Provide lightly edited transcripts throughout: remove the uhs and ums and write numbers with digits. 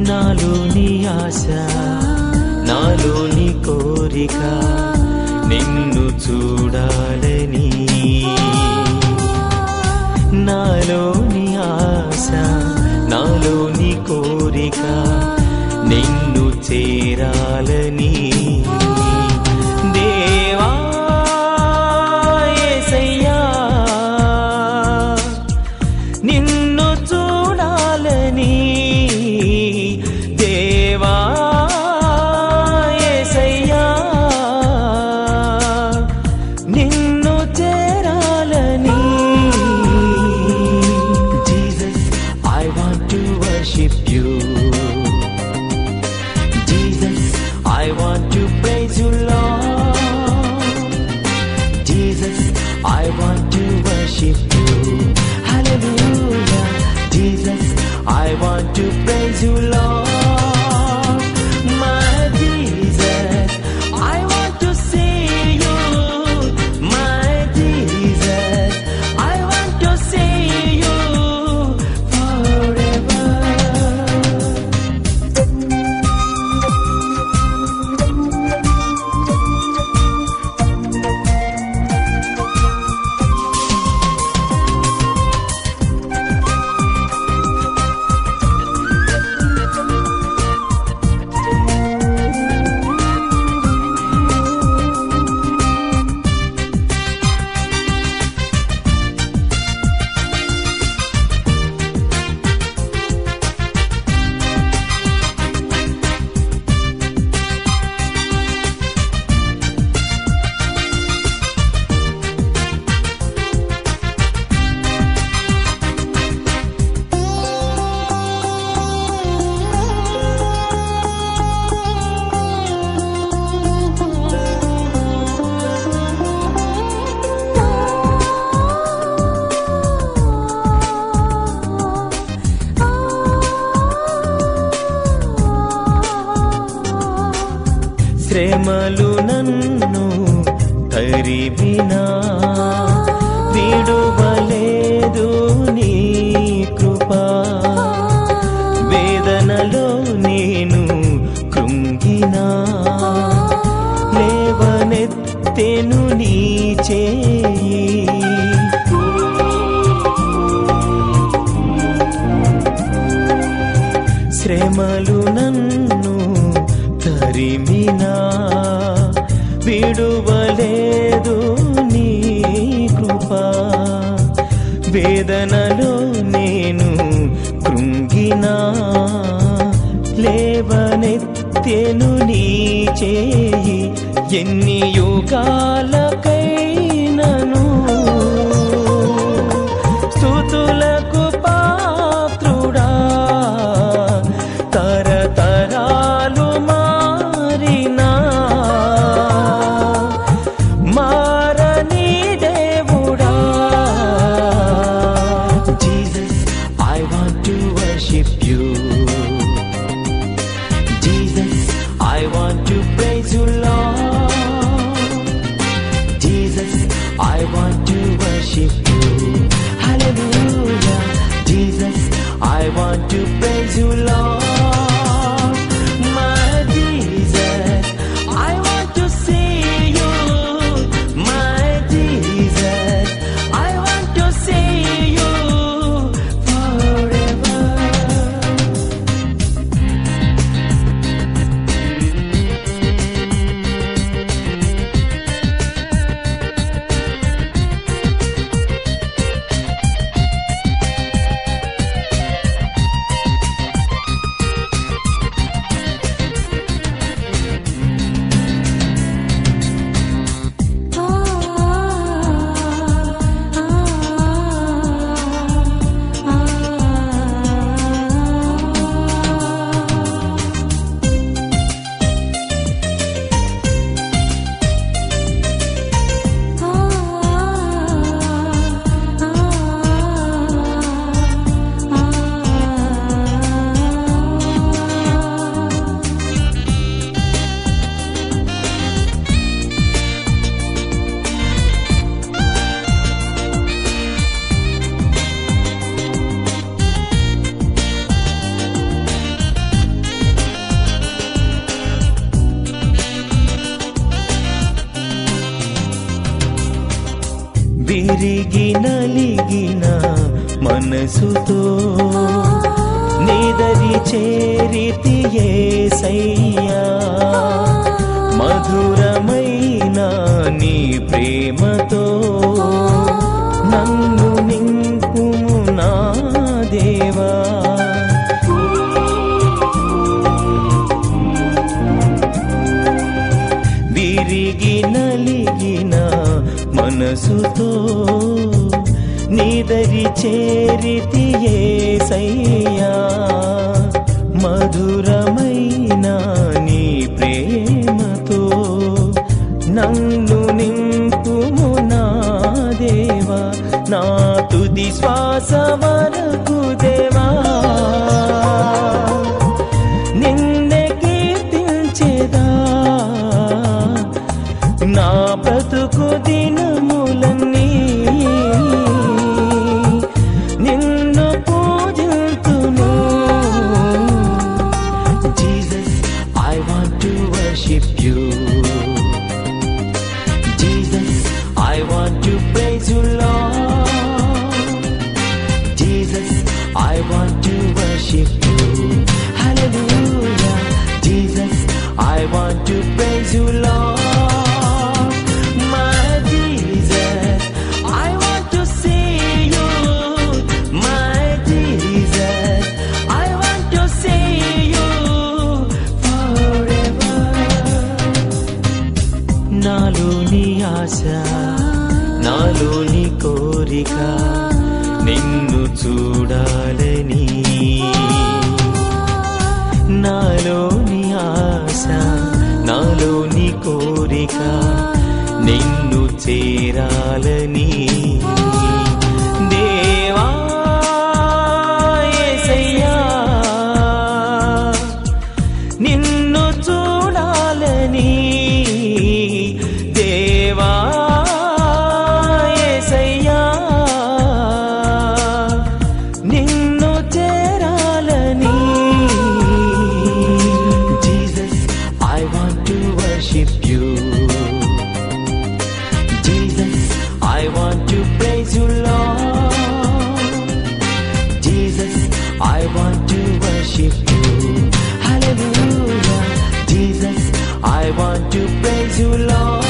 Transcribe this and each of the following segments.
నాలోని ఆశ నాలోని కోరిక నిన్ను చూడాలని. నాలోని ఆశ నాలోని కోరిక నిన్ను చేరాలని. దేవా యేసయ్యా నిన్ను చూడాలని. దేవా యేసయ్యా నిన్ను చేరాలని. Jesus, I want to worship you. Jesus, I want to praise you, Lord. Jesus, I want to worship you. Hallelujah. Jesus, I want to praise you, Lord. My Jesus, I want to see you. My Jesus, I want to see you forever. శ్రమలు నన్ను తరిమినా విడువలేదు నీ కృపా. వేదనలో నేను కృంగినా లేవనెత్తెను నీ చేయి. శ్రమలు నన్ను తరిమినా విడువలేదు నీ కృపా. వేదనలో నేను కృంగినా లేవనెత్తెను నీ చేయి. ఎన్ని యుగాలకైనను స్తుతులకు పాత్రుడా. తరతరాలు మారినా మారని దేవుడా. Jesus, I want to worship you. Jesus, I want to praise you, Lord. Jesus, I want to worship you. Hallelujah. Jesus, I want to praise you, Lord. My Jesus, I want to see you. My Jesus, I want to see you forever. విరిగి నలిగిన మనసుతో నీదరి చేరితి యేసయ్యా మధురమైన నీ ప్రేమతో నన్ను నింపుము నా దేవా విరిగి నలిగిన మనసుతో నీదరి చేరితి యేసయ్యా మధురమైన నీ ప్రేమతో నన్ను నింపుము నా దేవా నా తుది శ్వాస వరకు దేవా నిన్నే కీర్తించెదా నా బ్రతుకు దినములన్నీ నిన్ను పూజింతును Jesus I want to worship you Jesus I want to praise you Lord Jesus I want to worship you hallelujah Jesus I want to praise you Lord నాలోని కోరిక నిన్ను చూడాలని నాలోని ఆశ నాలోని కోరిక నిన్ను చేరాలని దేవా యేసయ్యా నిన్ను చూడాలని దేవా యేసయ్యా నిన్ను చేరాలని Jesus I want to worship you Jesus I want to praise you Lord Jesus I want to worship you hallelujah Jesus I want to praise you Lord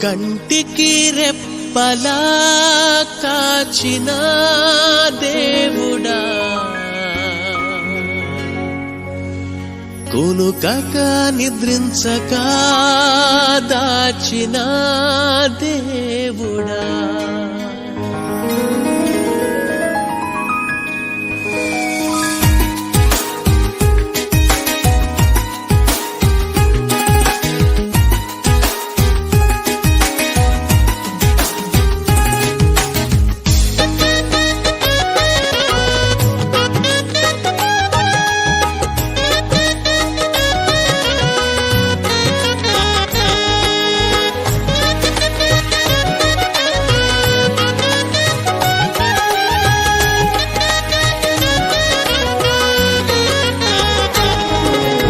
కంటికి రెప్పలా కాచిన దేవుడా కునుకక నిద్రించక దాచిన దేవుడా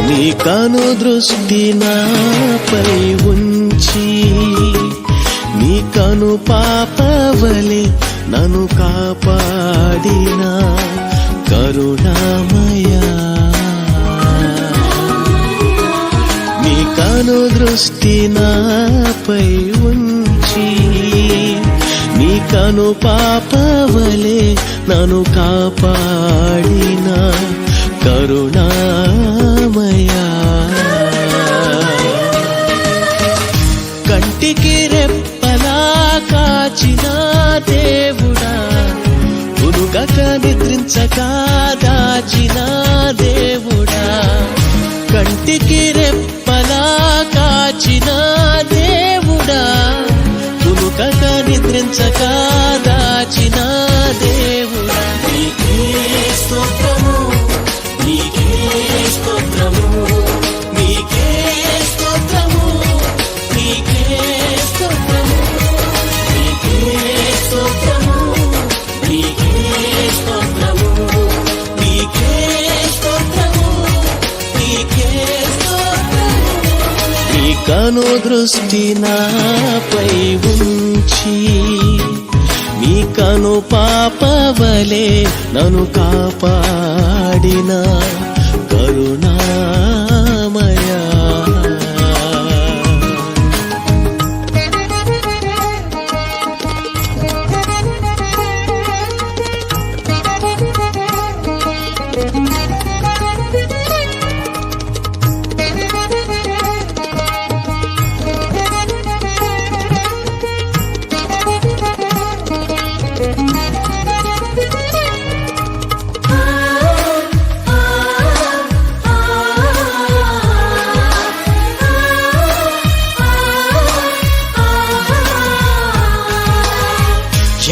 నీ కను దృష్టి నాపై ఉంచి నీ కను పాపవలె నన్ను కాపాడిన కరుణామయా నీ కను దృష్టి నాపై ఉంచి నీ కను పాపవలె నన్ను కాపాడిన కరుణామయా కంటికి రెప్పలా కాచిన దేవుడా కునుకక నిద్రించక దాచిన దేవుడా కంటికి రెప్పలా కాచిన దేవుడా కునుకక నిద్రించక దాచిన దేవుడా నీకే స్తోత్రము నీకే స్తోత్రము నీకే కను దృష్టి నాపై ఉంచి నీ కను పాపవలే నన్ను కాపాడిన కరుణామయా.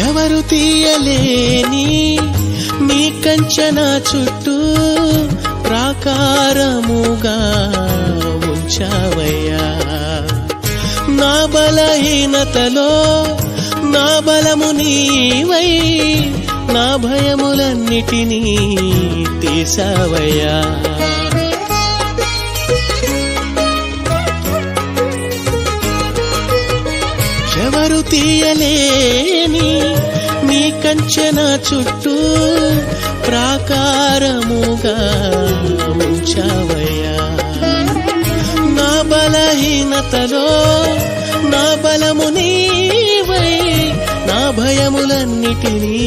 ఎవరు తీయలేని నీ కంచెన చుట్టూ ప్రాకారముగా ఉంచావయ్యా. నా బలహీనతలో నా బలము నీవై నా భయములన్నిటినీ తీసావయ్యా. ఎవరు తీయలేని నీ కంచెన చుట్టూ ప్రాకారముగా ఉంచావయ్యా. నా బలహీనతలో నా బలము నీవై నా భయములన్నిటినీ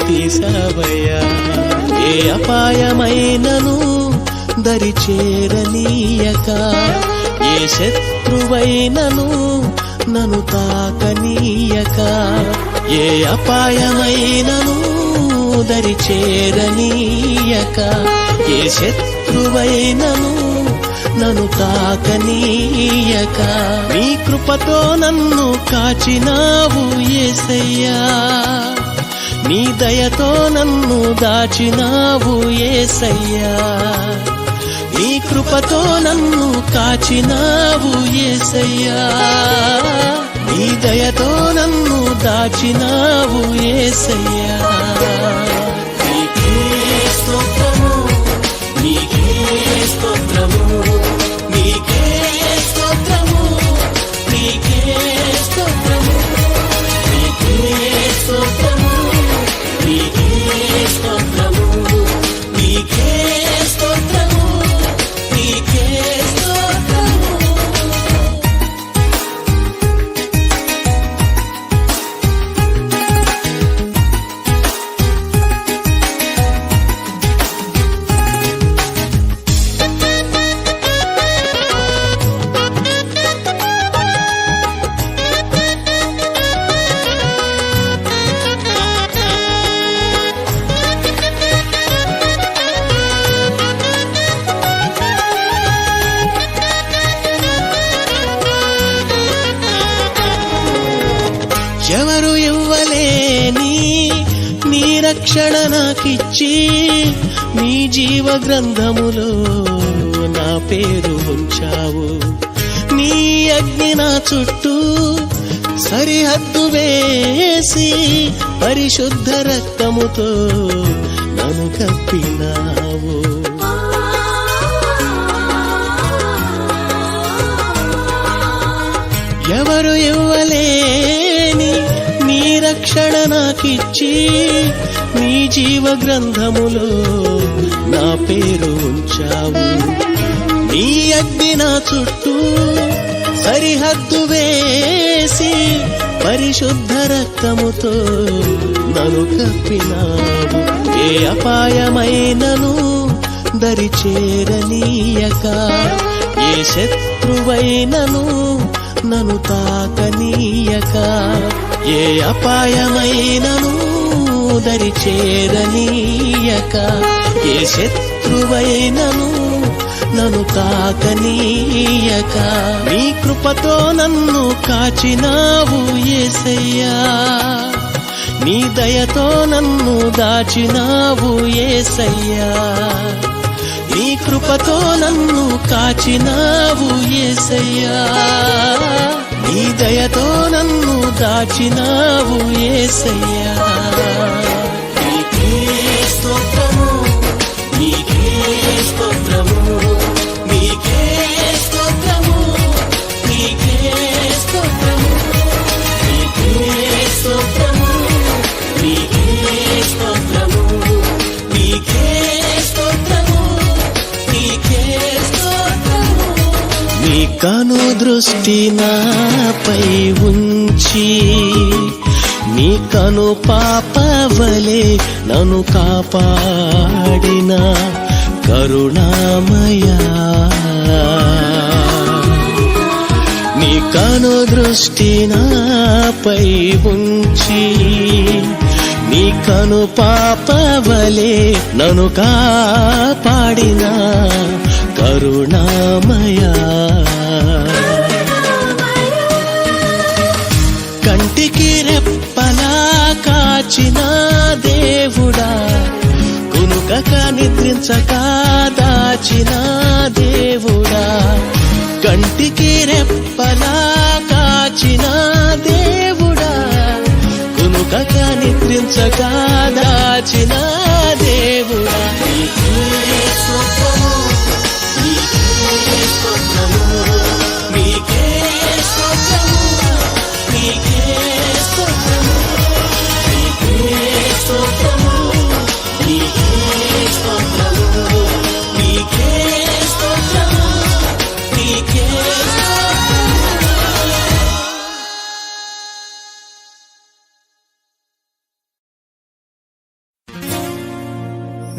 తీసావయ్యా. ఏ అపాయమైనను దరి చేరనీయక, ఏ శత్రువైనను నన్ను తాకనీయక, ఏ అపాయమైనను దరి చేరనీయక, ఏ శత్రువైనను నన్ను తాకనీయక. నీ కృపతో నన్ను కాచినావు యేసయ్యా, నీ దయతో నన్ను దాచినావు యేసయ్యా. నీ కృపతో నన్ను కాచినావు యేసయ్యా, నీ దయతో నన్ను దాచినావు యేసయ్యా. నీకే స్తోత్రము, నీకే స్తోత్రము, నీకే స్తోత్రము, నీకే స్తోత్రము, నీకే స్తోత్రము, నీకే స్తోత్రము, నీకే స్తోత్రము, నీకే స్తోత్రము. ఎవరు ఇవ్వలేని నీ రక్షణ నాకిచ్చి, నీ జీవ గ్రంథములో నా పేరు ఉంచావు. నీ అగ్ని నా చుట్టూ సరిహద్దు వేసి, పరిశుద్ధ రక్తముతో నన్ను కప్పినావు. ఎవరు ఇవ్వలేని నీ రక్షణ నాకిచ్చి, నీ జీవ గ్రంథములో నా పేరు ఉంచావు. నీ అగ్ని నా చుట్టూ సరిహద్దు వేసి, పరిశుద్ధ రక్తముతో నన్ను కప్పినావు. ఏ అపాయమైనను దరి చేరనీయక, ఏ శత్రువైనను నన్ను తాకనీయక, ఏ అపాయమైనను దరి చేరనీయక, ఏ శత్రువైనను నన్ను తాకనీయక. నీ కృపతో నన్ను కాచినావు యేసయ్యా, నీ దయతో నన్ను దాచినావు యేసయ్యా. నీ కృపతో నన్ను కాచినావు యేసయ్యా, నీ దయతో నన్ను దాచినావు యేసయ్యా. నీకే స్తోత్రము, నీకే స్తోత్రము, నీకే స్తోత్రము, కను దృష్టి నాపై ఉంచి నీ కను పాపవలే నన్ను కాపాడిన కరుణామయా నీ కను దృష్టి నాపై ఉంచి నీ కను పాపవలే నన్ను కాపాడిన కరుణామయా కంటికి రెప్పలా కాచిన దేవుడా కునుకక నిద్రించక దాచిన దేవుడా కంటికి రెప్పలా కాచిన దేవుడా కునుకక నిద్రించక దాచిన దేవుడా నీకే స్తోత్రము, నీకే స్తోత్రము, నీకే స్తోత్రము, నీకే స్తోత్రము, నీకే స్తోత్రము, నీకే స్తోత్రము, నీకే స్తోత్రము, నీకే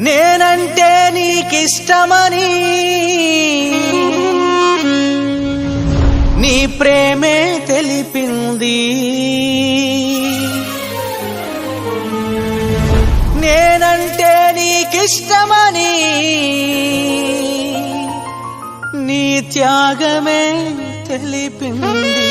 నేనంటే నీకిష్టమని నీ ప్రేమే తెలిపింది. నేనంటే నీకిష్టమని నీ త్యాగమే తెలిపింది.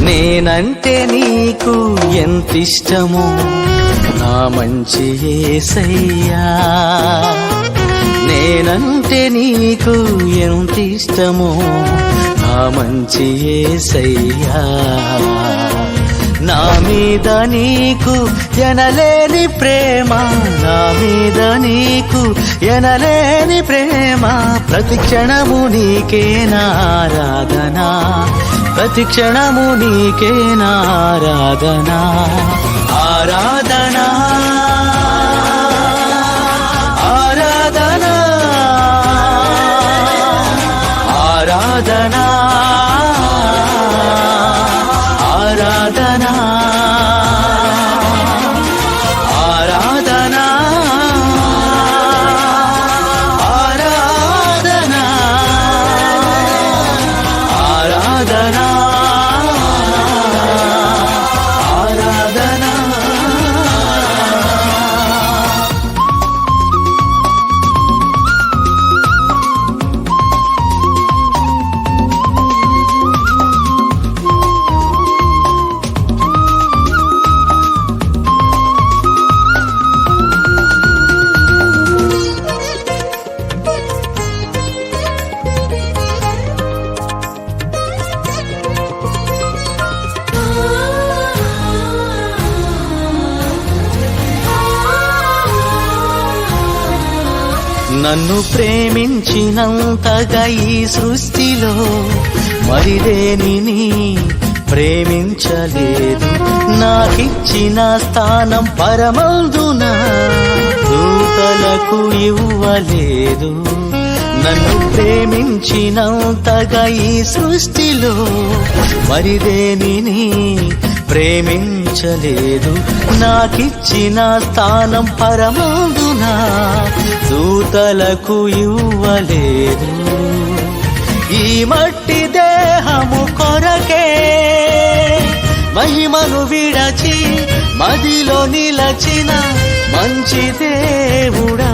నేనంటే నీకు ఎంతిష్టమో నా మంచి యేసయ్యా, నేనంటే నీకు ఎంతిష్టమో నా మంచి యేసయ్యా. నా మీద నీకు ఎనలేని ప్రేమ, నా మీద నీకు ఎనలేని ప్రేమ, ప్రతి క్షణము నీకే నా ఆరాధన, ప్రతి క్షణము నీకే నా ఆరాధన. ఆరాధన ఆరాధన ఆరాధన ఆరాధన ఆరాధన ఆరాధన ఆరాధన ఆరాధన. నన్ను ప్రేమించినంతగా ఈ సృష్టిలో మరిదేనిని ప్రేమించలేదు. నాకిచ్చిన స్థానం పరమందున దూతలకు ఇవ్వలేదు. నన్ను ప్రేమించినంతగా ఈ సృష్టిలో మరిదేనిని ప్రేమించలేదు. నాకిచ్చిన స్థానం పరమందున దూతలకు ఇవ్వలేదు. ఈ మట్టి దేహము కొరకే మహిమను విడచి మదిలో నిలచిన మంచి దేవుడా,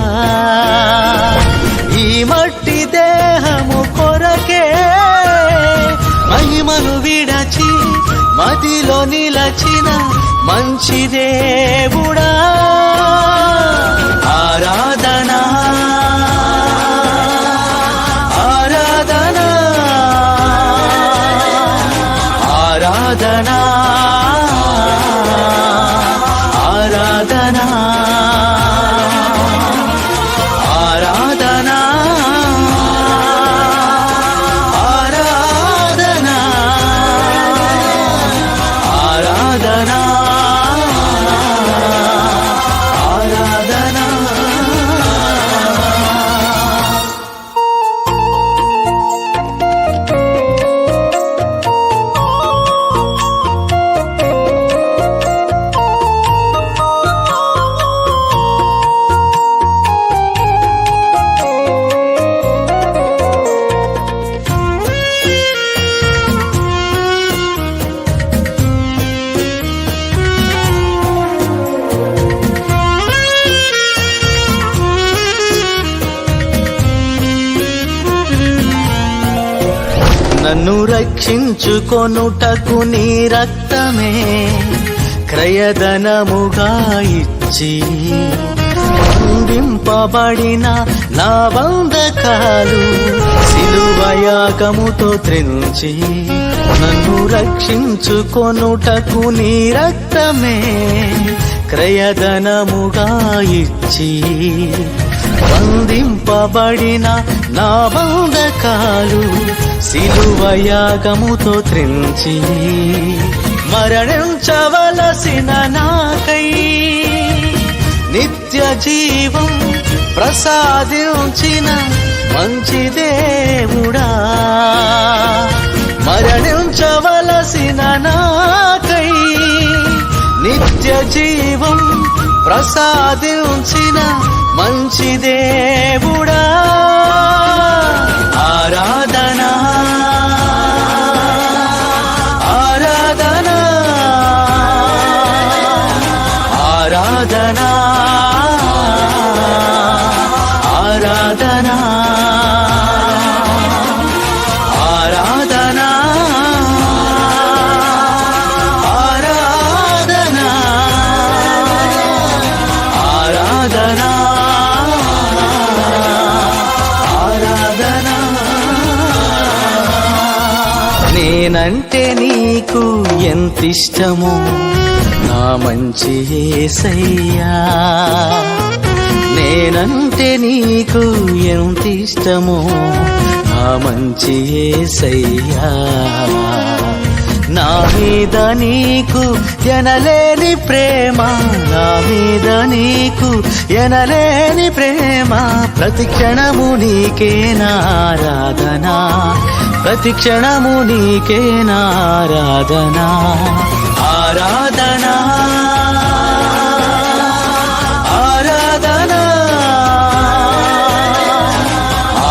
ఈ మట్టి దేహము కొరకే మహిమ మహిమను విడచి మదిలో నిలచిన మంచి దేవుడా ఆరాధనా ఆరాధనా ఆరాధనా ఆరాధనా ఆరాధనా ఆరాధనా ఆరాధనా ఆరాధనా నన్ను రక్షించుకొనుటకు నీ రక్తమే క్రయధనముగా ఇచ్చి బంధింపబడిన నా బంధకాలు సిలువయాగముతో త్రెంచి నన్ను రక్షించుకొనుటకు నీ రక్తమే క్రయధనముగా ఇచ్చి బంధింపబడిన నా బంధకాలు సిలువయాగముతో త్రెంచి మరణించవలసిన నాకై నిత్య జీవం ప్రసాదించిన మంచి దేవుడా మరణించవలసిన నాకై నిత్య జీవం ప్రసాదించిన మంచి దేవుడా ఆరాధనా ఆరాధనా ఆరాధనా ఆరాధనా ఆరాధనా ఆరాధనా ఆరాధనా ఆరాధనా నేనంటే నీకు ఎంతిష్టమో నా మంచి యేసయ్యా నేనంటే నీకు ఎంతిష్టమో నా మంచి యేసయ్యా నా మీద నీకు ఎనలేని ప్రేమ నా మీద నీకు ఎనలేని ప్రేమ ప్రతి క్షణము నీకే నారాధనా ప్రతి క్షణము నీకే నారాధనా ఆరాధనా ఆరాధనా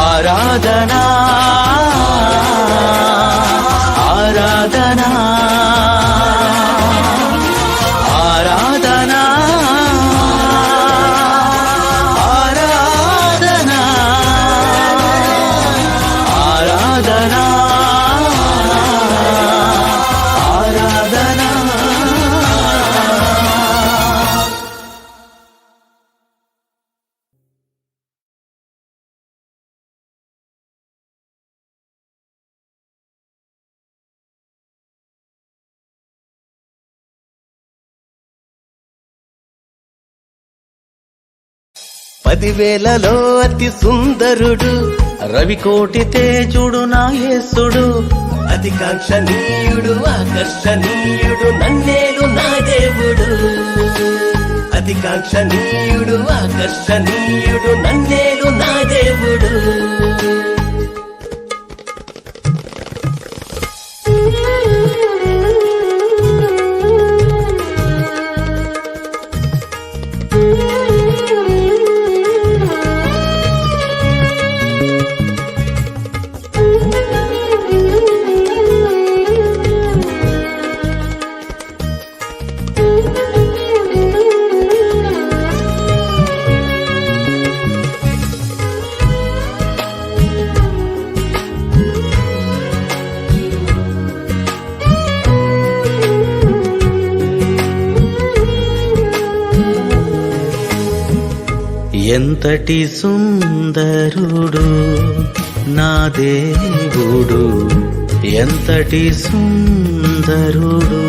ఆరాధనా ఆరాధనా ఆరాధనా ఆరాధనా ఆరాధనా ఆరాధనా పదివేలలో అతి సుందరుడు రవికోటి తేజుడు నా యేసుడు అతి కాంక్షణీయుడు ఆకర్షణీయుడు నన్నేలు నా దేవుడు అతి కాంక్షణీయుడు ఆకర్షణీయుడు నన్నేలు నా దేవుడు ఎంతటి సుందరుడు నా దేవుడు, ఎంతటి సుందరుడు,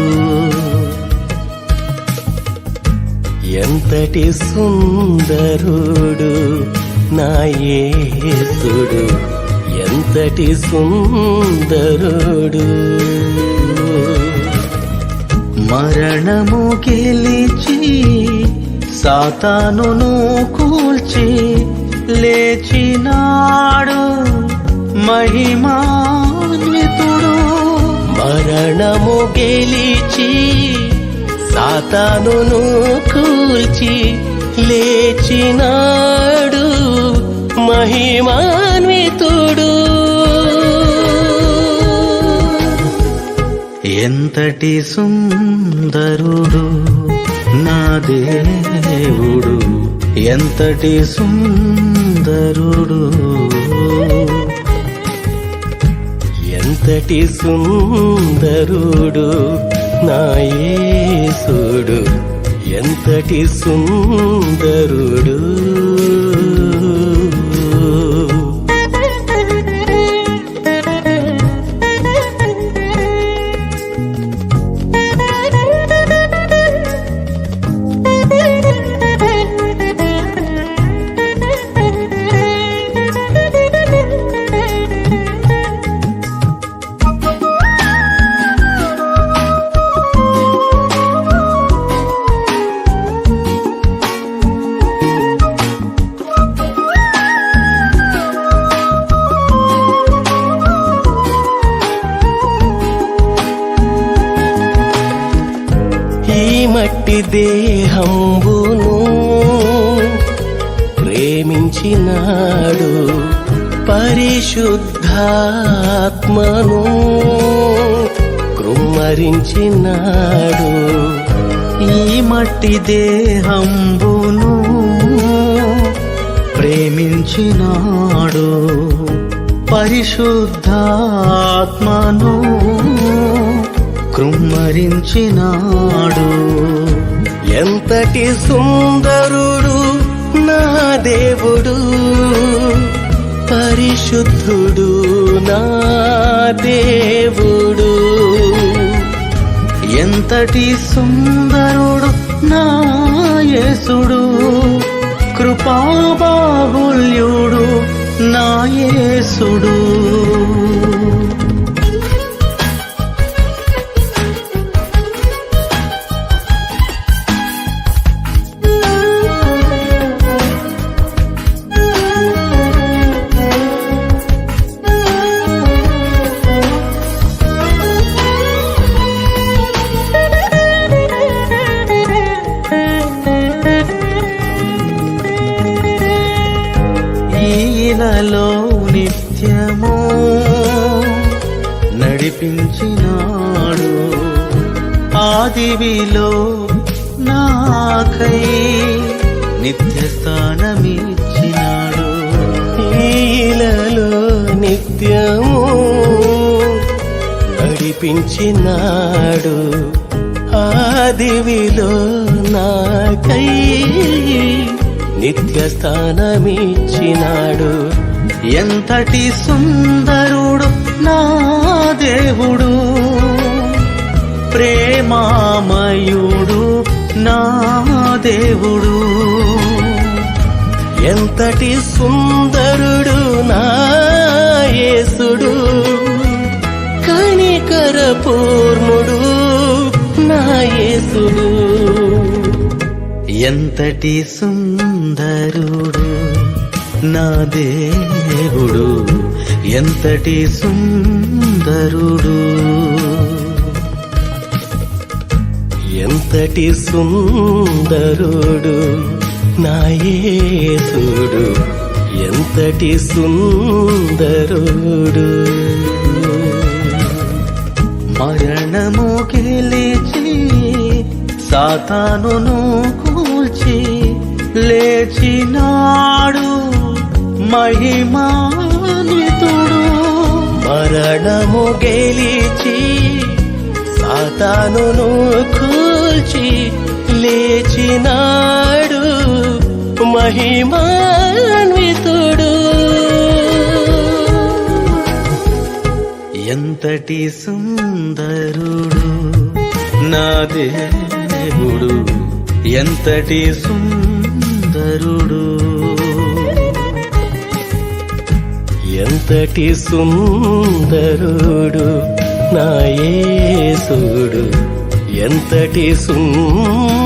ఎంతటి సుందరుడు నా యేసుడు, ఎంతటి సుందరుడు. మరణము గెలిచి సాతానును కూల్చి లేచినాడు మహిమాన్వితుడు. మరణము గెలిచి సాతానును కూల్చి లేచినాడు మహిమాన్వితుడు. ఎంతటి సుందరుడు నా దేవుడు, ఎంతటి సుందరుడు, ఎంతటి సుందరుడు నా యేసుడు, ఎంతటి సుందరుడు. మట్టి దేహంబును ప్రేమించినాడు, పరిశుద్ధాత్మను కృమ్మరించినాడు. ఈ మట్టి దేహంబును ప్రేమించినాడు, పరిశుద్ధాత్మను కృమ్మరించినాడు. ఎంతటి సుందరుడు నా దేవుడు, పరిశుద్ధుడు నా దేవుడు. ఎంతటి సుందరుడు నా యేసుడు, కృపాబాహుల్యుడు నా యేసుడు. ఈలలో నిత్యము నడిపించినాడు, ఆదివిలో నాకై నిత్యస్థానమిచ్చినాడు. ఈలలో నిత్యము నడిపించినాడు, ఆదివిలో నాకై నిత్యస్థానమిచ్చినాడు. ఎంతటి సుందరుడు నా దేవుడు, ప్రేమామయుడు నా దేవుడు. ఎంతటి సుందరుడు నా యేసుడు, కనికర పూర్ణుడు నా యేసుడు. ఎంతటి సుందరుడు నా దేవుడు, ఎంతటి సుందరుడు, ఎంతటి సుందరుడు నా యేసుడు, ఎంతటి సుందరుడు. మరణము గెలిచి సాతానును కూల్చి లేచినాడు మహిమాన్వితుడు. మరణము గెలిచి సాతానును కూల్చి లేచినాడు మహిమాన్వితుడు. ఎంతటి సుందరుడు నా దేవుడు, ఎంతటి సుందరుడు, ఎంతటి సుందరుడు నా యేసుడు, ఎంతటి సుందరుడు.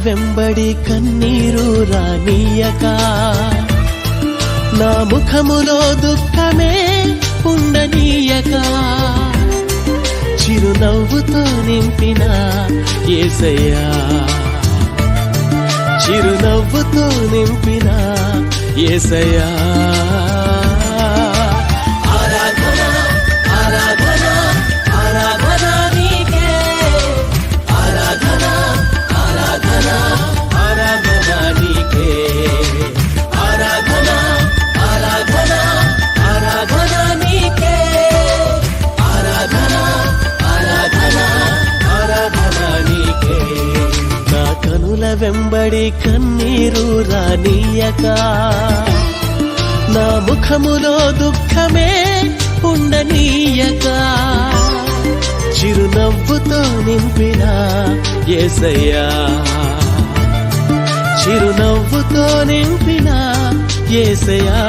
వెంబడి కన్నీరు రానీయక, నా ముఖములో దుఃఖమే ఉండనీయక, చిరునవ్వుతో నింపిన యేసయ్యా, చిరునవ్వుతో నింపిన యేసయ్యా. వెంబడి కన్నీరు రానీయక, నా ముఖములో దుఃఖమే ఉండనీయక, చిరునవ్వుతో నింపిన యేసయ్యా, చిరునవ్వుతో నింపిన యేసయ్యా.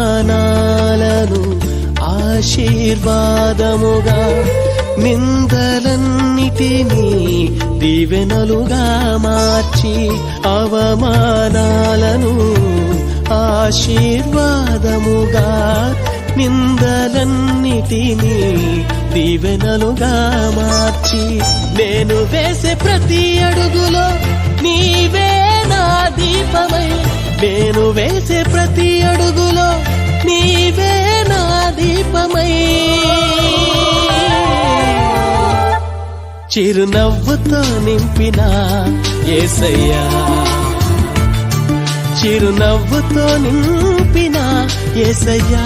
అవమానాలను ఆశీర్వాదముగా, నిందలన్నిటినీ దీవెనలుగా మార్చి, అవమానాలను ఆశీర్వాదముగా, నిందలన్నిటినీ దీవెనలుగా మార్చి, నేను వేసే ప్రతి అడుగులో నీవే నా దీపమై, నేను వేసే ప్రతి అడుగులో నీవే నా దీపమై, చిరునవ్వుతో నింపిన యేసయ్యా, చిరునవ్వుతో నింపిన యేసయ్యా.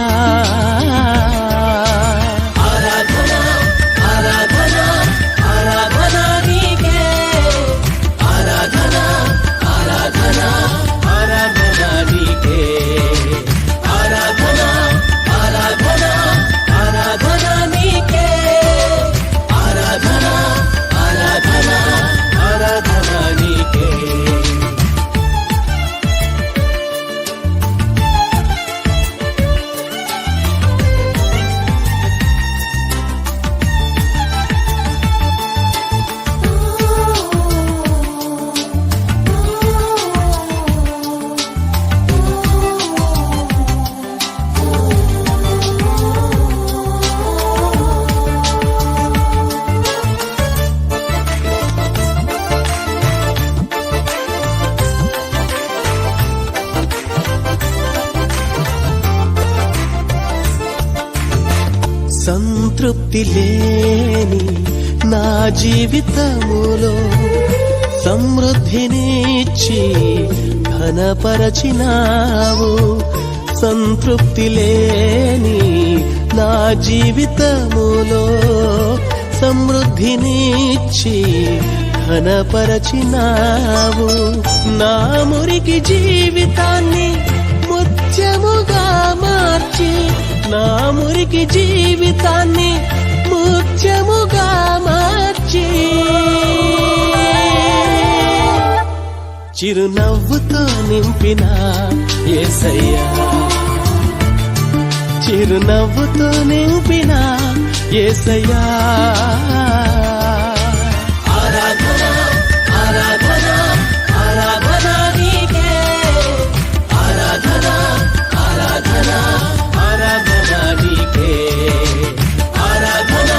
సంతృప్తి లేని నా జీవితములో సమృద్ధినిచ్చి ఘనపరచినావు. సంతృప్తి లేని నా జీవితములో సమృద్ధినిచ్చి ఘనపరచినావు. నా మురికి జీవితాన్ని ముత్యముగా మార్చి, నా మురికి జీవితాన్ని ముత్యముగా మార్చి, చిరునవ్వుతో నింపిన యేసయ్యా, చిరునవ్వుతో నింపిన యేసయ్యా. ఆరాధన ఆరాధన ఆరాధన నీకే, ఆరాధన ఆరాధన ఆరాధన నీకే, ఆరాధన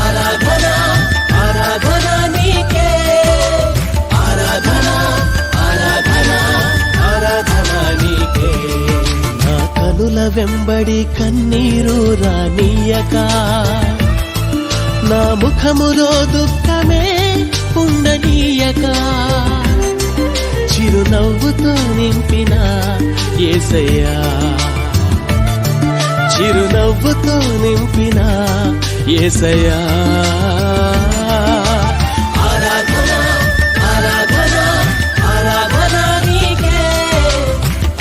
ఆరాధన ఆరాధన నీకే, ఆరాధన ఆరాధన ఆరాధన నీకే. నా కనుల వెంబడి కన్నీరు రానియక, నా ముఖములో దుఃఖమే ఉండనీయక, చిరునవ్వుతో నింపిన యేసయ్యా, చిరునవ్వుతో నింపిన యేసయ్యా. ఆరాధన ఆరాధన ఆరాధన నీకే,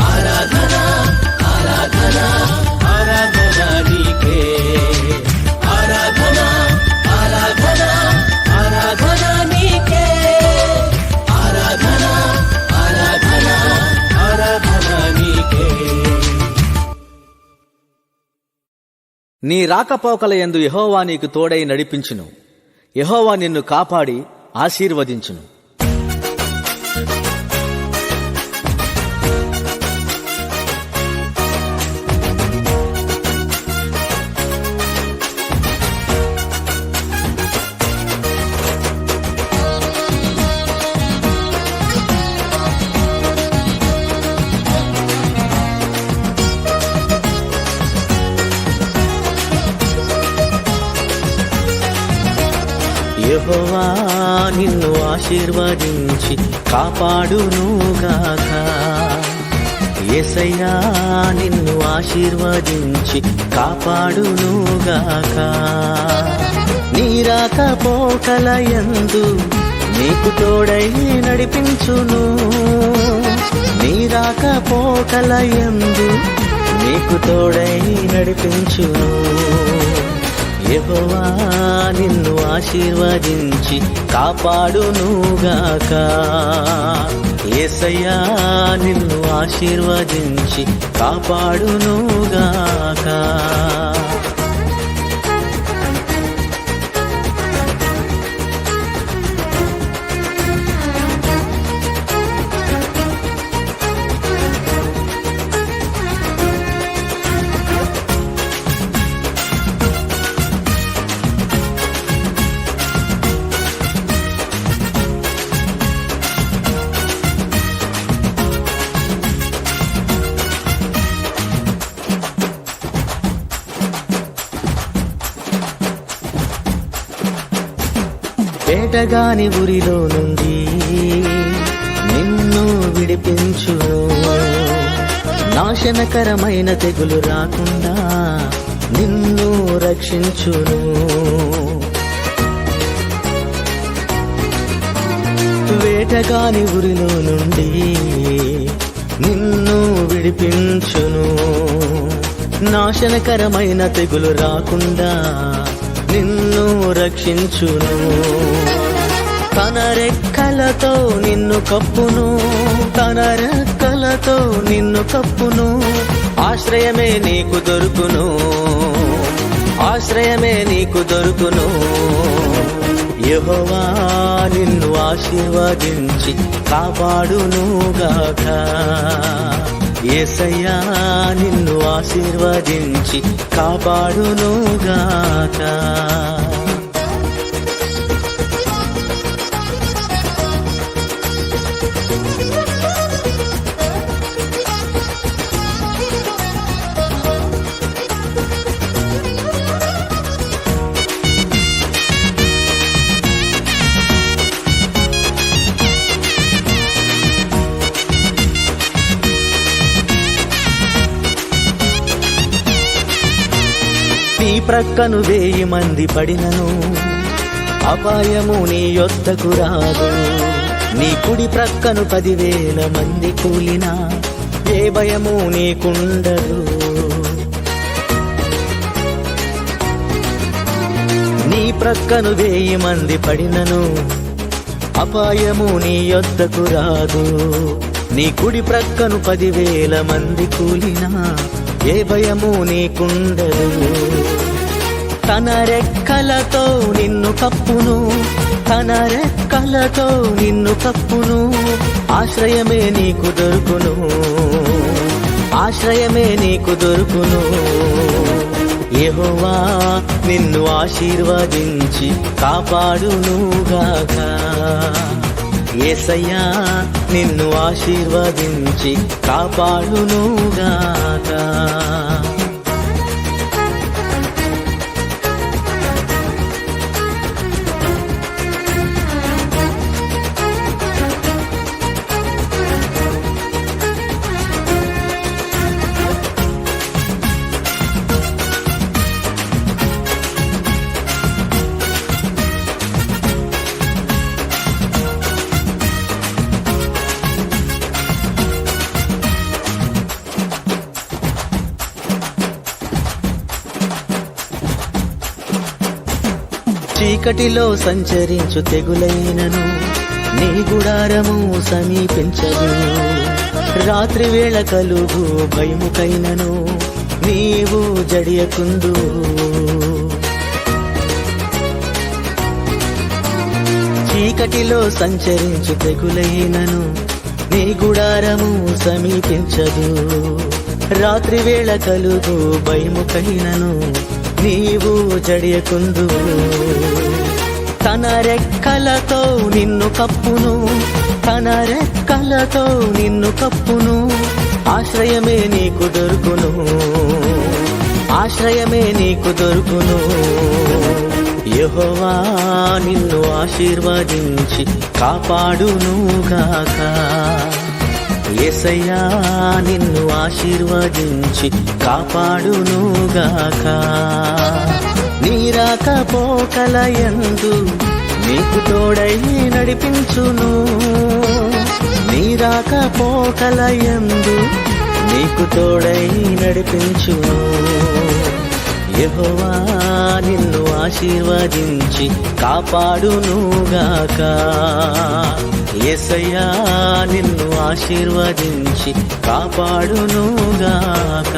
ఆరాధన ఆరాధన ఆరాధన నీకే, ఆరాధన ఆరాధన ఆరాధన నీకే, ఆరాధన ఆరాధన ఆరాధన నీకే. నీ రాకపోకల యందు యెహోవా నీకు తోడై నడిపించును. యెహోవా నిన్ను కాపాడి ఆశీర్వదించును. యెహోవా నిన్ను ఆశీర్వదించి కాపాడునుగాక. యేసయ్యా నిన్ను ఆశీర్వదించి కాపాడునుగాక. నీ రాకపోకల యందు నీకు తోడై నడిపించును. నీ రాకపోకల యందు నీకు తోడై నడిపించును. యెహోవా నిన్ను ఆశీర్వదించి కాపాడునుగాక. యేసయ్యా నిన్ను ఆశీర్వదించి కాపాడునుగాక. వేటగాని ఉరిలో నుండి నిన్ను విడిపించును. నాశనకరమైన తెగులు రాకుండా నిన్ను రక్షించును. వేటగాని ఉరిలో నుండి నిన్ను విడిపించును. నాశనకరమైన తెగులు రాకుండా నిన్ను రక్షించును. తన రెక్కలతో నిన్ను కప్పును, తన రెక్కలతో నిన్ను కప్పును. ఆశ్రయమే నీకు దొరుకును, ఆశ్రయమే నీకు దొరుకును. యెహోవా నిన్ను ఆశీర్వదించి కాపాడునుగాక. యేసయ్యా నిన్ను ఆశీర్వదించి కాపాడునుగాక. ప్రక్కను 1000 మంది పడినను అపాయము నీ యొద్దకు రాదు. నీ కుడి ప్రక్కను 10,000 మంది కూలినా ఏ భయము నీకుండదు. నీ ప్రక్కను 1000 మంది పడినను అపాయము నీ యొద్దకు రాదు. నీ కుడి ప్రక్కను 10,000 మంది కూలినా ఏ భయము నీకుండదు. తన రెక్కలతో నిన్ను కప్పును, తన రెక్కలతో నిన్ను కప్పును. ఆశ్రయమే నీకు దొరుకును, ఆశ్రయమే నీకు దొరుకును. యెహోవా నిన్ను ఆశీర్వదించి కాపాడునుగాక. యేసయ్యా నిన్ను ఆశీర్వదించి కాపాడునుగాక. చీకటిలో సంచరించు తెగులైనను నీ గుడారము సమీపించదు. రాత్రి వేళ కలుగు భయముకైనను నీవు జడియకుందు. చీకటిలో సంచరించు తెగులైనను నీ గుడారము సమీపించదు. రాత్రి వేళ కలుగు భయముకైనను నీవు జడియకుందు. తన రెక్కలతో నిన్ను కప్పును, తన రెక్కలతో నిన్ను కప్పును. ఆశ్రయమే నీకు దొరుకును, ఆశ్రయమే నీకు దొరుకును. యెహోవా నిన్ను ఆశీర్వదించి కాపాడునుగాక. యేసయ్యా నిన్ను ఆశీర్వదించి కాపాడునుగాక. నీ రాకపోకలయందు నీకు తోడై నడిపించును, నీ రాకపోకలయందు నీకు తోడై నడిపించును. యెహోవా నిన్ను ఆశీర్వదించి కాపాడునుగాక. యేసయ్యా నిన్ను ఆశీర్వదించి కాపాడునుగాక.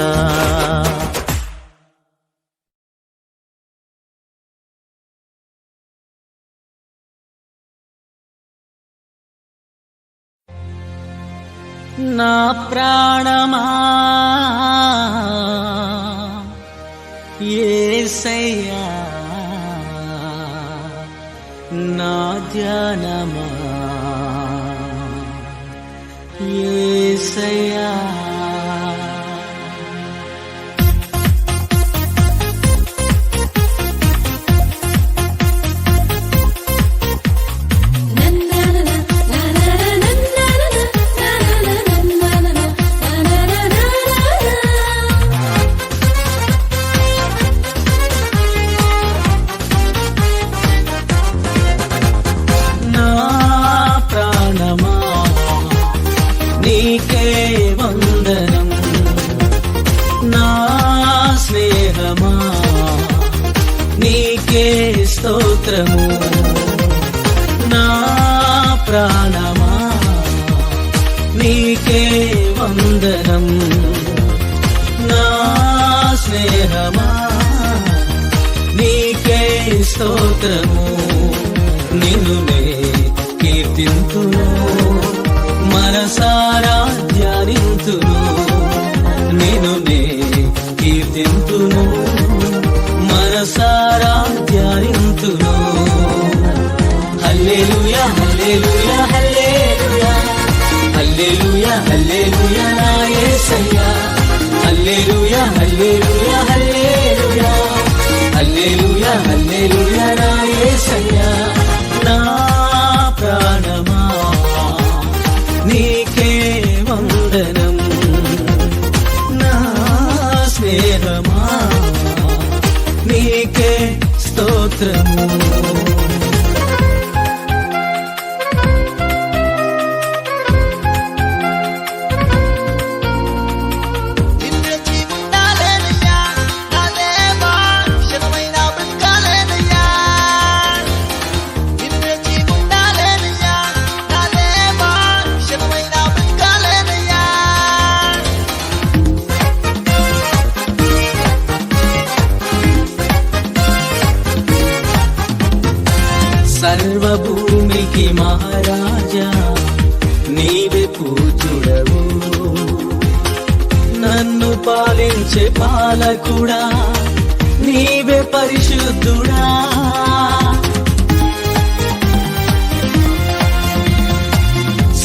నా ప్రాణమా యేసయ్యా, నా ధ్యానమా యేసయ్యా. నీకే వందనం, నా స్నేహమా నీకే స్తోత్రము. నా ప్రాణమా నీకే వందనం, నా స్నేహమా నీకే స్తోత్రము. నిన్ను నే కీర్తింతును, మనసారా ధ్యానింతును. నిన్ను నే కీర్తింతును, మనసారా ధ్యానింతును. హల్లెలూయా హల్లెలూయా హల్లెలూయా, హల్లెలూయా హల్లెలూయా నా యేసయ్యా. హల్లెలూయా హల్లెలూయా హల్లెలూయా, హల్లెలూయా హల్లెలూయా నా యేసయ్యా. నా ప్రాణమా నీకే వందనం, నా స్నేహమా నీ సర్వభూమికి మహారాజా నీవే పూజ్యుడవు, నన్ను పాలించే పాలకుడా నీవే పరిశుద్ధుడా.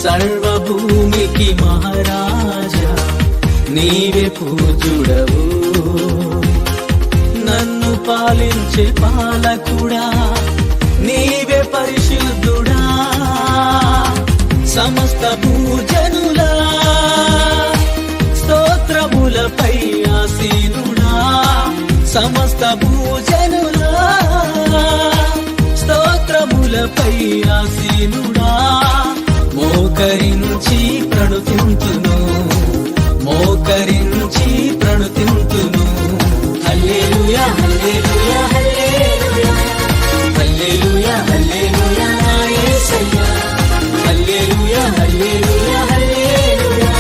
సర్వభూమికి మహారాజా నీవే పూజ్యుడవు, నన్ను పాలించే పాలకుడా నీవే పరిశుద్ధుడా. సమస్త భూజనులా స్తోత్రములపై ఆసీనుడా, సమస్త భూజనులా స్తోత్రములపై ఆసీనుడా. మోకరించి ప్రణుతింతును, మోకరించి ప్రణుతింతును. హల్లెలూయా హల్లెలూయా హల్లెలూయా హల్లెలూయా హల్లెలూయా నా యేసయ్యా. హల్లెలూయా హల్లెలూయా హల్లెలూయా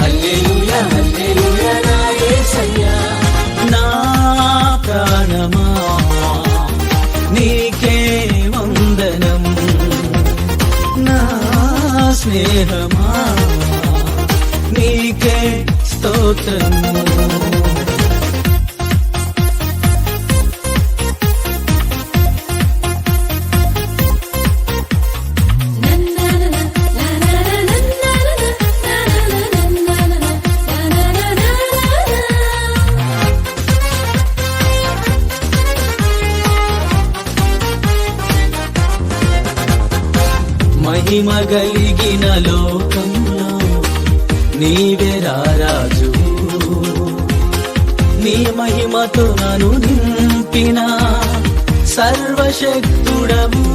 హల్లెలూయా హల్లెలూయా నా యేసయ్యా. నా ప్రాణమా నీకే వందనం, నా స్నేహమా నీకే స్తోత్రము. మహిమ కలిగిన లోకంలో నీవే రారాజు, నీ మహిమతో నన్ను నింపిన సర్వశక్తుడవు.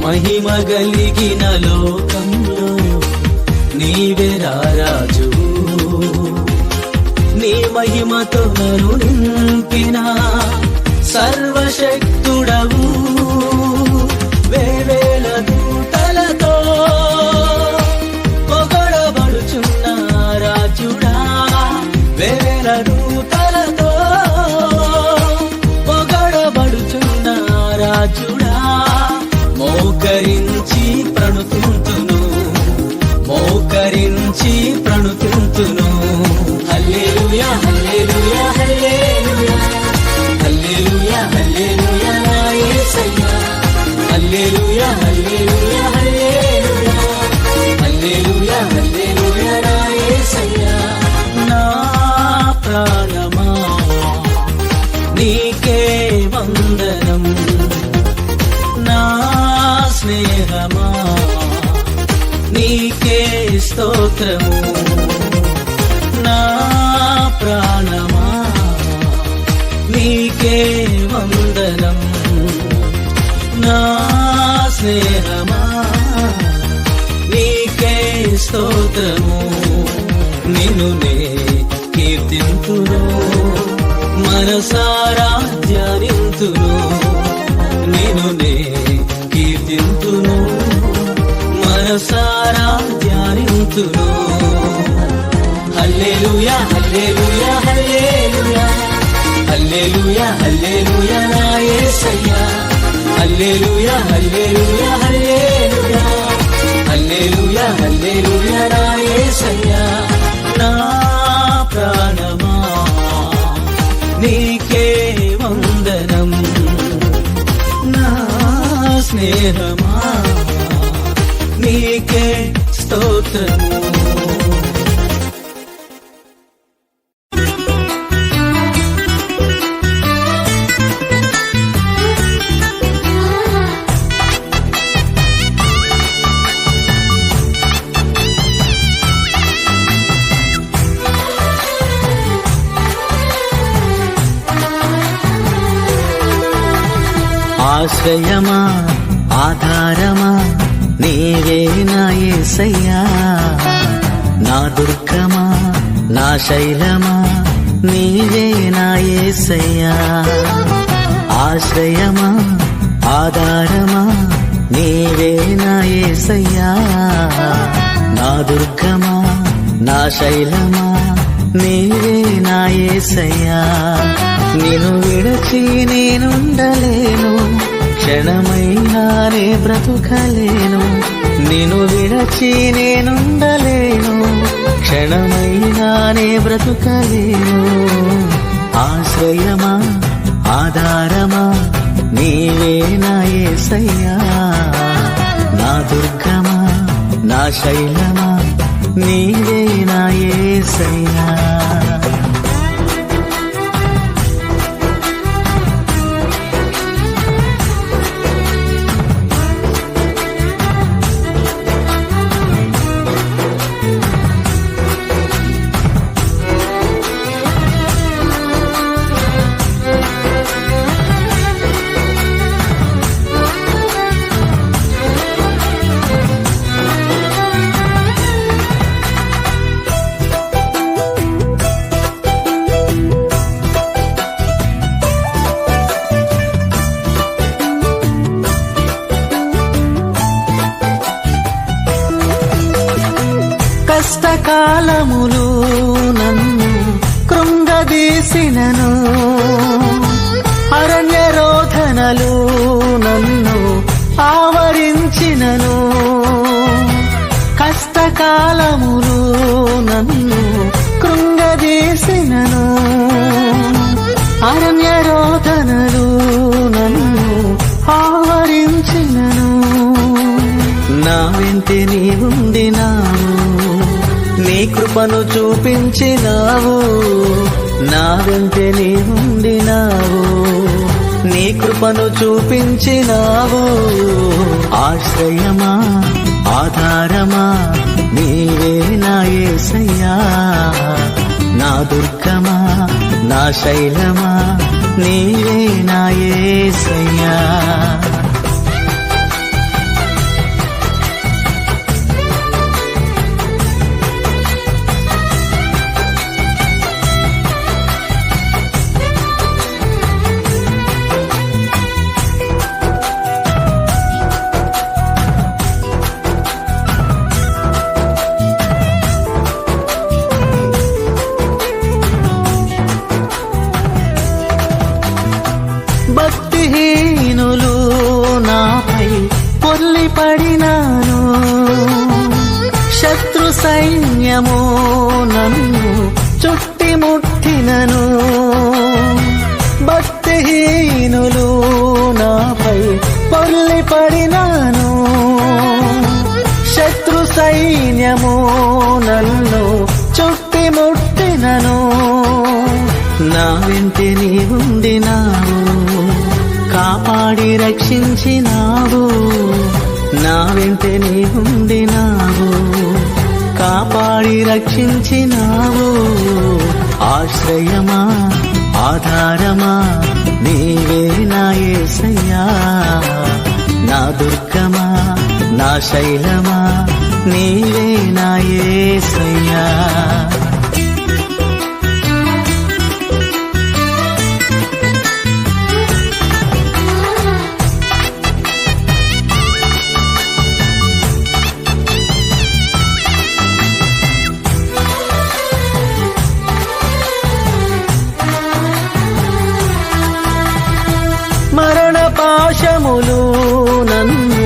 మహిమ కలిగిన లోకంలో నీవే రారాజు, నీ మహిమతో నన్ను నింపిన సర్వశక్తుడవు. వేవేల దూతలతో పొగడబడుచున్న రాజుడా, వేవేల దూతలతో పొగడబడుచున్న రాజుడా. మోకరించి ప్రణుతింతును, మోకరించి ప్రణుతింతును. హల్లెలూయా హల్లెలూయా హల్లెలూయా హల్లెలూయా హల్లెలూయా నా యేసయ్యా. హల్లెలూయా హల్లెలూయా హల్లెలూయా హల్లెలూయా హల్లెలూయా నా యేసయ్యా. నా ప్రాణమా నీకే వందనం, నా స్నేహమా నీకే స్తోత్రము. నా ప్రాణమా నీకే వందనం, నా స్నేహమా నీకే స్తోత్రము. నిన్ను నే కీర్తింతును, మనసారా ధ్యానింతును. నిన్ను నే కీర్తింతును, మనసారా ధ్యానింతును. హల్లెలూయా హల్లెలూయా హల్లెలూయా హల్లెలూయా హల్లెలూయా నా యేసయ్యా. హల్లెలూయా హల్లెలూయా హల్లెలూయా హల్లెలూయా హల్లెలూయా నా యేసయ్యా. నా ప్రాణమా నీకే వందనం, నా స్నేహమా నీకే స్తోత్రము. ఆశ్రయమా ఆధారమా నీవే నా యేసయ్యా. నా దుర్గమా నా శైలమా నీవే నా యేసయ్యా. ఆశ్రయమా ఆధారమా నీవే నా యేసయ్యా. నా దుర్గమా నా శైలమా నీవే నా యేసయ్యా. నిన్ను విడచి నేనుండలేను, క్షణమైనానే బ్రతుకలేను. నిన్ను విడచి నేనుండలేను, క్షణమైనానే బ్రతుకలేను. ఆశ్రయమా ఆధారమా నీవే నా యేసయ్యా, నా దుర్గమా నా శైలమా నీవే నా యేసయ్యా. కష్టకాలములు నన్ను కృంగదీసినను, అరణ్య రోధనలు నన్ను ఆవరించినను. కష్టకాలములు నన్ను కృంగదీసినను, అరణ్య రోధనలు నన్ను ఆవరించినను. నా వెంటే నీవుండినావు, నీ కృపను చూపించినావు. నా వెంటే నీవుండినావు, నీ కృపను చూపించినావు. ఆశ్రయమా ఆధారమా నీవే నా యేసయ్యా, నా దుర్గమా నా శైలమా నీవే నా యేసయ్యా. భక్తిహీనులు నాపై పొర్లిపడినాను, శత్రు సైన్యము నన్ను చుట్టిముట్టినను. భక్తిహీనులు నాపై పొర్లిపడినాను, శత్రు సైన్యము నన్ను చుట్టిముట్టినను. నా వెంటే నీవుండినావు, కాపాడి రక్షించినావు. నా వెంటే నీవుండినావు, కాపాడి రక్షించినావు. ఆశ్రయమా ఆధారమా నీవే నా యేసయ్యా, నా దుర్గమా నా శైలమా నీవే నా యేసయ్యా. మరణ పాశములు నన్ను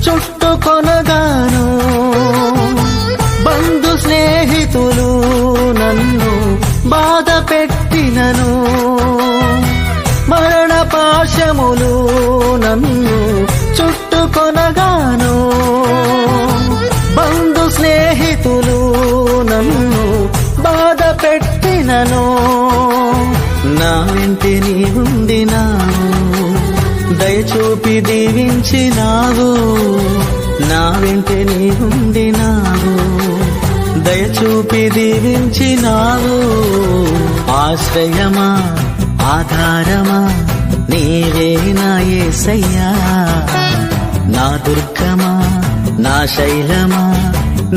చుట్టుకొనగాను, బంధు స్నేహితులు నన్ను బాధ పెట్టినను. మరణ పాశములు నన్ను చుట్టుకొనగాను, బంధు స్నేహితులు నన్ను బాధ పెట్టినను. నా వెంటే నీవుండినావు, దయచూపి దీవించినావు. నా వెంటే నీవుండినావు, దయచూపి దీవించినావు. ఆశ్రయమా ఆధారమా నీవే నా యేసయ్యా, నా దుర్గమా నా శైలమా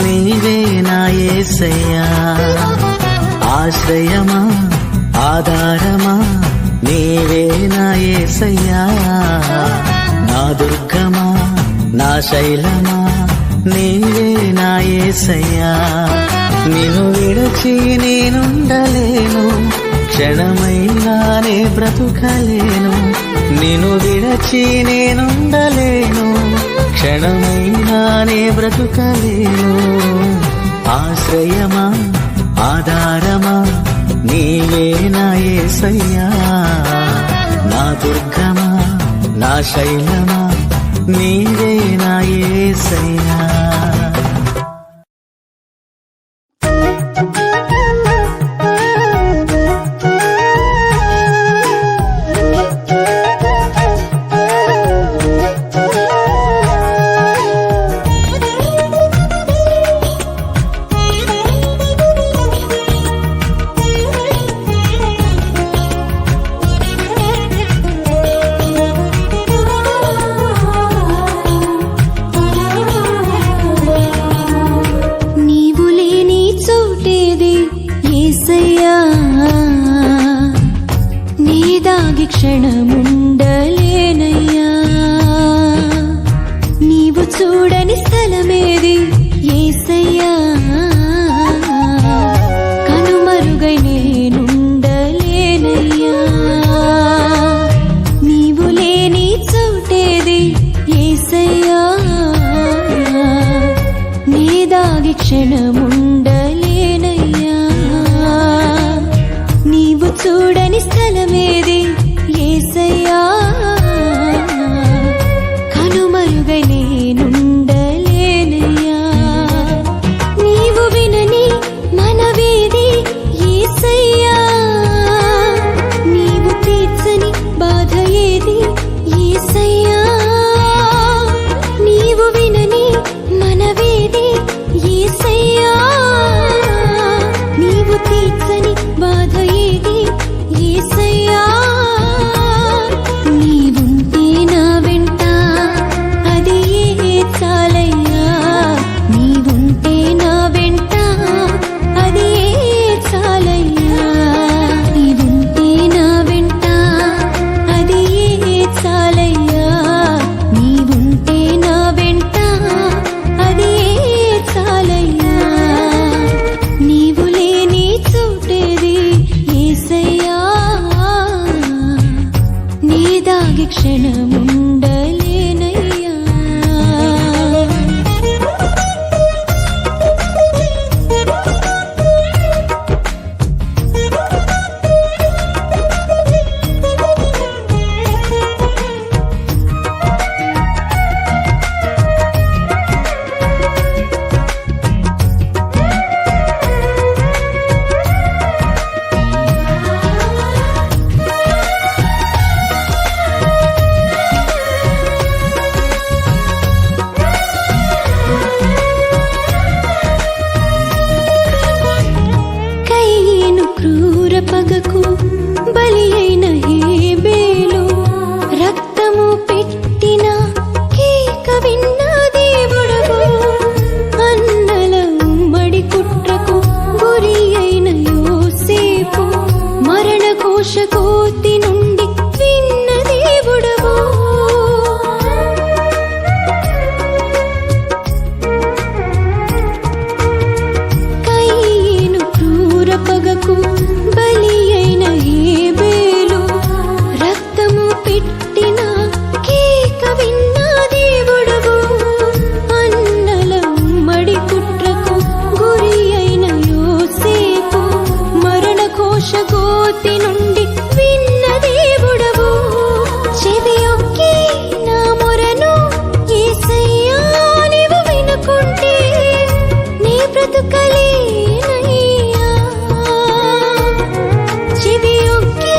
నీవే నా యేసయ్యా. ఆశ్రయమా ఆధారమా నీవే నా యేసయ్యా, నా దుర్గమా నా శైలమా నీవే నా యేసయ్యా. నిన్ను విడచి నేనుండలేను, క్షణమైనానే బ్రతుకలేను, నిన్ను విడచి నేనుండలేను. క్షణమైనానే బ్రతుకలేను. ఆశ్రయమా ఆధారమా నీవే నా యేసయ్యా. నా దుర్గమా నా శైలమా నీవే నా యేసయ్యా. క్షణముండలేనయ్యా. నీవు చూడని స్థలమేది యేసయ్యా. కనుమరుగై నేనుండలేనయ్యా. నీవు లేని చోటేది యేసయ్యా. నీ దాగి క్షణముండలేనయ్యా. నీవు చూడని స్థలమేది యేసయ్యా. కనుమరుగై నేనుండలేనయ్యా. నీవు వినని మనవేది యేసయ్యా. నీవు తీర్చని బాధ ఏది యేసయ్యా. నీవు వినని మనవేది యేసయ్యా. నీవు తీర్చని బాధ ఏది యేసయ్యా. నీవుంటే నా వెంట అది చాలయ్యా. నీవుంటే నా వెంట అది చాలయ్యా. నీవుంటే నా వెంట అది చాలయ్యా. నీవుంటే నా వెంట అది చాలయ్యా. నీవు లేని చోటేది యేసయ్యా. నీ దాగి క్షణముండలేనయ్యా. కయ్యను క్రూర పగకు బలి అయిన హేబేలు. రక్తము పెట్టిన కేక విన్న దేవుడవు. అన్నల ఉమ్మడి కుట్రకు గురి అయిన యోసేపు. మరణ కోశ కోతి నుండి విన్న దేవుడవు. కయ్యను క్రూర పగకు బలి అయిన హేబేలు. రక్తము పెట్టిన కేక విన్న దేవుడవు. అన్నల ఉమ్మడి కుట్రకు గురి అయిన యోసేపు. మరణ కోశ కోతి నుండి విన్న దేవుడవు. చెవియొక్కి నా మొరను యేసయ్యా నీవు వినుకుంటే నీ బ్రతుకలేనయ్యా. చెవియొక్కి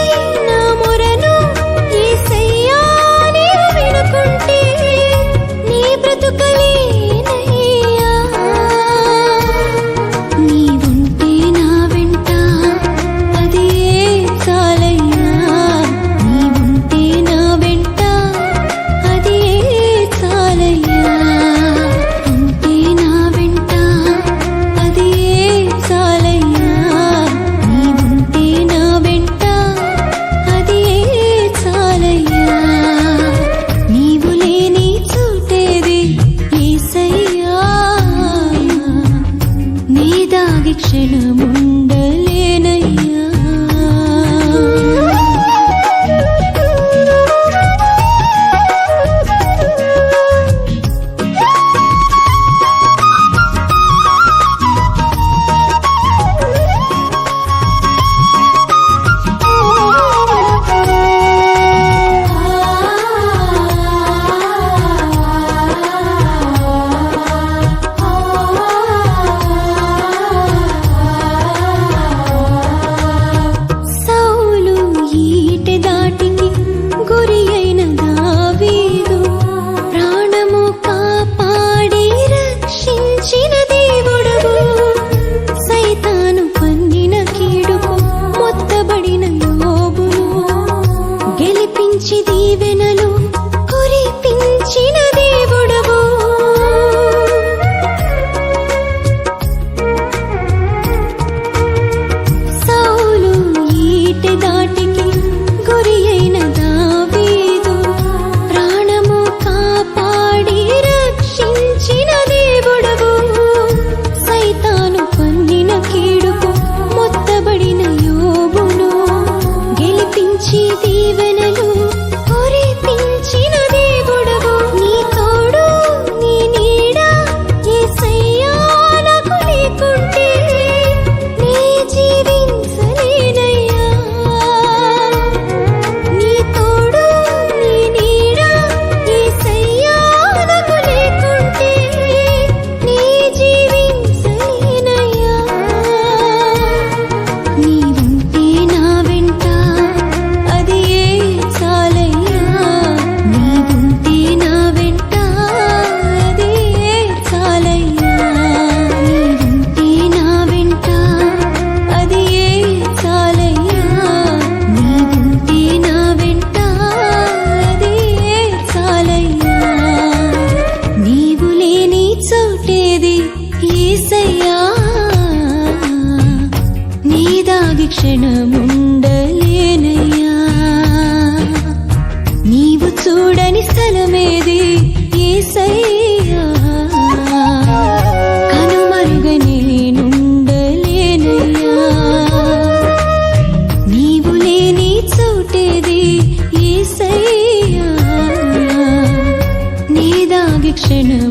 నా మొరను యేసయ్యా నీవు వినుకుంటే నీ బ్రతుకలేనయ్యా. నీవుంటే నా వెంట అది చాలయ్యా. దీవెనలు కురిపించిన దేవుడవు సౌలు ఈటె దాటికి గురి అయిన దావీదు ప్రాణము కాపాడి రక్షించిన దేవుడవు సైతాను పన్నిన కీడుకు మొత్తబడిన యోబును గెలిపించి దీవెనలు కురిపించిన దేవుడవు నీ తోడు నీ నీడ యేసయ్యా నాకు లేకుంటే నీ జీవించలేనయ్యా నీ తోడు నీ నీడ యేసయ్యా నాకు లేకుంటే నీ జీవించలేనయ్యా నీవుంటే నా వెంట అది ఏ చాలయ్యా నీవుంటే నా వెంట అది ఏ చాలయ్యా నీవుంటే నా వెంట అది ఏ చాలయ్యా నీవుంటే నా వెంట అది ఏ చాలయ్యా నీవు లేని చోటేది యేసయ్యా నీ దాగి క్షణముండలేనయ్యా నీవు చూడని స్థలమేది యేసయ్యా కనుమరుగని నేనుండలేనయ్యా నీవు లేని చోటేది యేసయ్యా నీ దాగి క్షణం